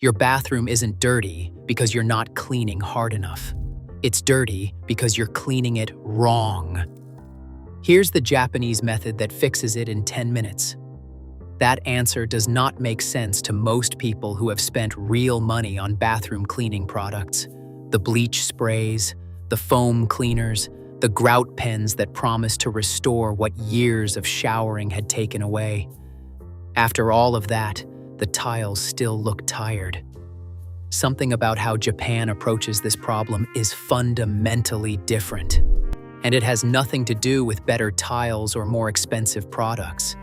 Your bathroom isn't dirty because you're not cleaning hard enough. It's dirty because you're cleaning it wrong. Here's the Japanese method that fixes it in 10 minutes. That answer does not make sense to most people who have spent real money on bathroom cleaning products. The bleach sprays, the foam cleaners, the grout pens that promise to restore what years of showering had taken away. After all of that, the tiles still look tired. Something about how Japan approaches this problem is fundamentally different. And it has nothing to do with better tiles or more expensive products.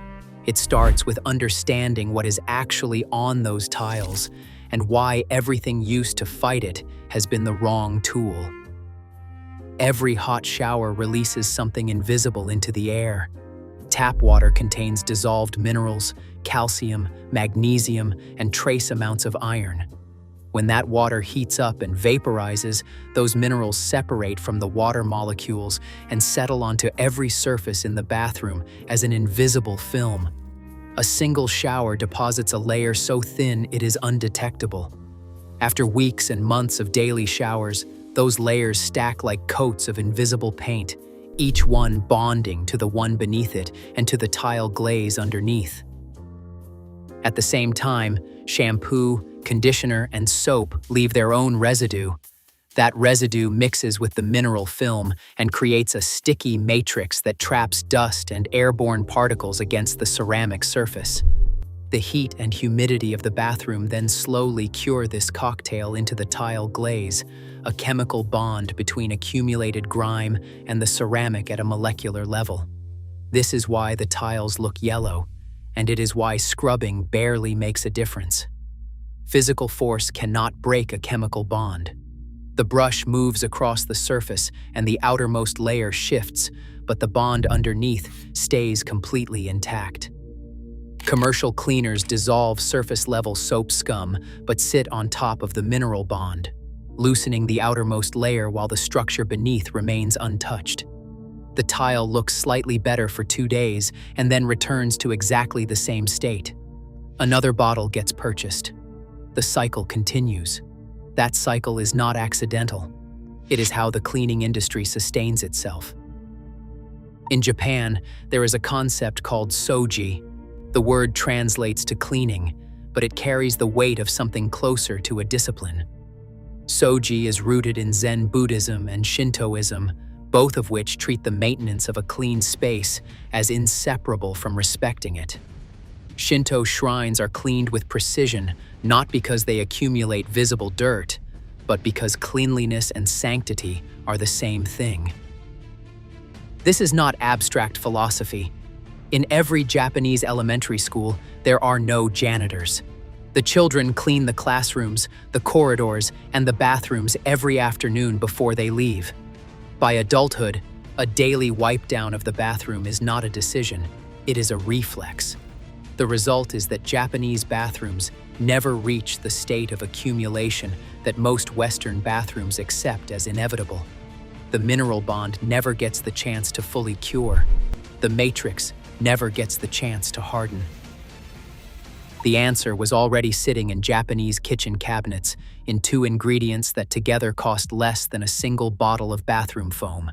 It starts with understanding what is actually on those tiles and why everything used to fight it has been the wrong tool. Every hot shower releases something invisible into the air. Tap water contains dissolved minerals, calcium, magnesium, and trace amounts of iron. When that water heats up and vaporizes, those minerals separate from the water molecules and settle onto every surface in the bathroom as an invisible film. A single shower deposits a layer so thin it is undetectable. After weeks and months of daily showers, those layers stack like coats of invisible paint, each one bonding to the one beneath it and to the tile glaze underneath. At the same time, shampoo, conditioner, and soap leave their own residue. That residue mixes with the mineral film and creates a sticky matrix that traps dust and airborne particles against the ceramic surface. The heat and humidity of the bathroom then slowly cure this cocktail into the tile glaze, a chemical bond between accumulated grime and the ceramic at a molecular level. This is why the tiles look yellow, and it is why scrubbing barely makes a difference. Physical force cannot break a chemical bond. The brush moves across the surface and the outermost layer shifts, but the bond underneath stays completely intact. Commercial cleaners dissolve surface-level soap scum but sit on top of the mineral bond, loosening the outermost layer while the structure beneath remains untouched. The tile looks slightly better for 2 days and then returns to exactly the same state. Another bottle gets purchased. The cycle continues. That cycle is not accidental. It is how the cleaning industry sustains itself. In Japan, there is a concept called soji. The word translates to cleaning, but it carries the weight of something closer to a discipline. Soji is rooted in Zen Buddhism and Shintoism, both of which treat the maintenance of a clean space as inseparable from respecting it. Shinto shrines are cleaned with precision, not because they accumulate visible dirt, but because cleanliness and sanctity are the same thing. This is not abstract philosophy. In every Japanese elementary school, there are no janitors. The children clean the classrooms, the corridors, and the bathrooms every afternoon before they leave. By adulthood, a daily wipe down of the bathroom is not a decision, it is a reflex. The result is that Japanese bathrooms never reach the state of accumulation that most Western bathrooms accept as inevitable. The mineral bond never gets the chance to fully cure. The matrix never gets the chance to harden. The answer was already sitting in Japanese kitchen cabinets in 2 ingredients that together cost less than a single bottle of bathroom foam.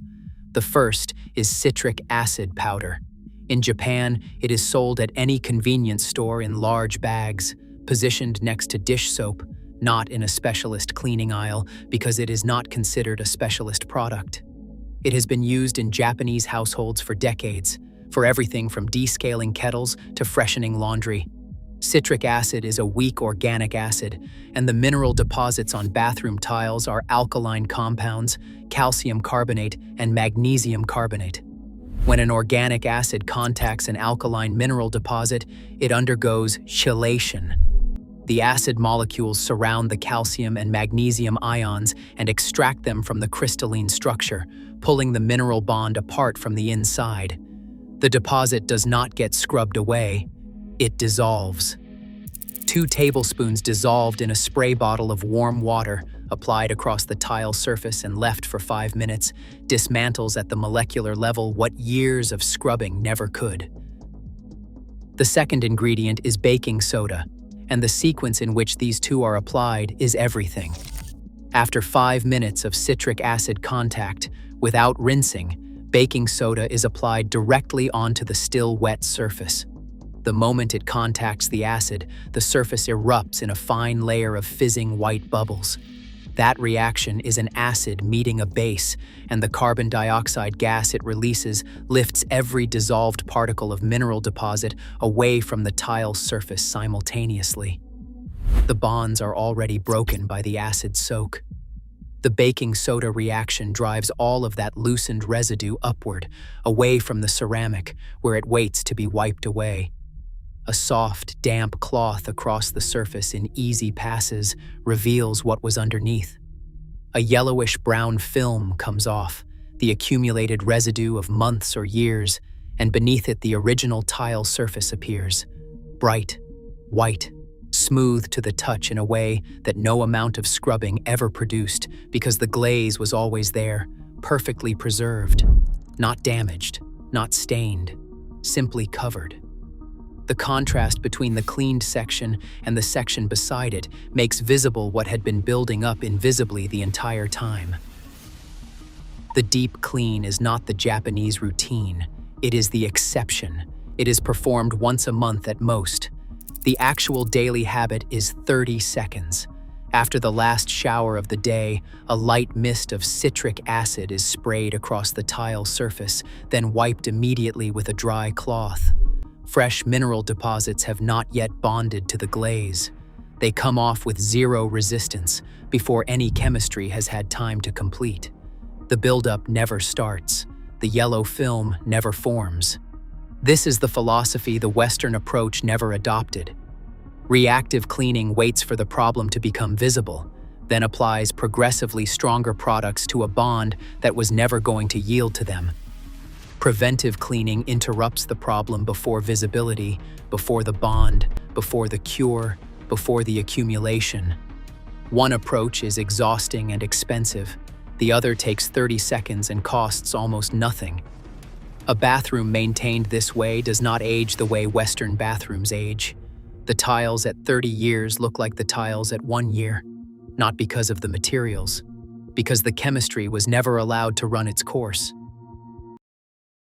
The first is citric acid powder. In Japan, it is sold at any convenience store in large bags, positioned next to dish soap, not in a specialist cleaning aisle because it is not considered a specialist product. It has been used in Japanese households for decades, for everything from descaling kettles to freshening laundry. Citric acid is a weak organic acid, and the mineral deposits on bathroom tiles are alkaline compounds, calcium carbonate, and magnesium carbonate. When an organic acid contacts an alkaline mineral deposit, it undergoes chelation. The acid molecules surround the calcium and magnesium ions and extract them from the crystalline structure, pulling the mineral bond apart from the inside. The deposit does not get scrubbed away, it dissolves. 2 tablespoons dissolved in a spray bottle of warm water, applied across the tile surface and left for 5 minutes, dismantles at the molecular level what years of scrubbing never could. The second ingredient is baking soda. and the sequence in which these two are applied is everything. After 5 minutes of citric acid contact, without rinsing, baking soda is applied directly onto the still wet surface. The moment it contacts the acid, the surface erupts in a fine layer of fizzing white bubbles. That reaction is an acid meeting a base, and the carbon dioxide gas it releases lifts every dissolved particle of mineral deposit away from the tile surface simultaneously. The bonds are already broken by the acid soak. The baking soda reaction drives all of that loosened residue upward, away from the ceramic, where it waits to be wiped away. A soft, damp cloth across the surface in easy passes reveals what was underneath. A yellowish-brown film comes off, the accumulated residue of months or years, and beneath it the original tile surface appears. Bright, white, smooth to the touch in a way that no amount of scrubbing ever produced because the glaze was always there, perfectly preserved. Not damaged, not stained, simply covered. The contrast between the cleaned section and the section beside it makes visible what had been building up invisibly the entire time. The deep clean is not the Japanese routine. It is the exception. It is performed once a month at most. The actual daily habit is 30 seconds. After the last shower of the day, a light mist of citric acid is sprayed across the tile surface, then wiped immediately with a dry cloth. Fresh mineral deposits have not yet bonded to the glaze. They come off with zero resistance before any chemistry has had time to complete. The buildup never starts. The yellow film never forms. This is the philosophy the Western approach never adopted. Reactive cleaning waits for the problem to become visible, then applies progressively stronger products to a bond that was never going to yield to them. Preventive cleaning interrupts the problem before visibility, before the bond, before the cure, before the accumulation. One approach is exhausting and expensive. The other takes 30 seconds and costs almost nothing. A bathroom maintained this way does not age the way Western bathrooms age. The tiles at 30 years look like the tiles at 1 year, not because of the materials, because the chemistry was never allowed to run its course.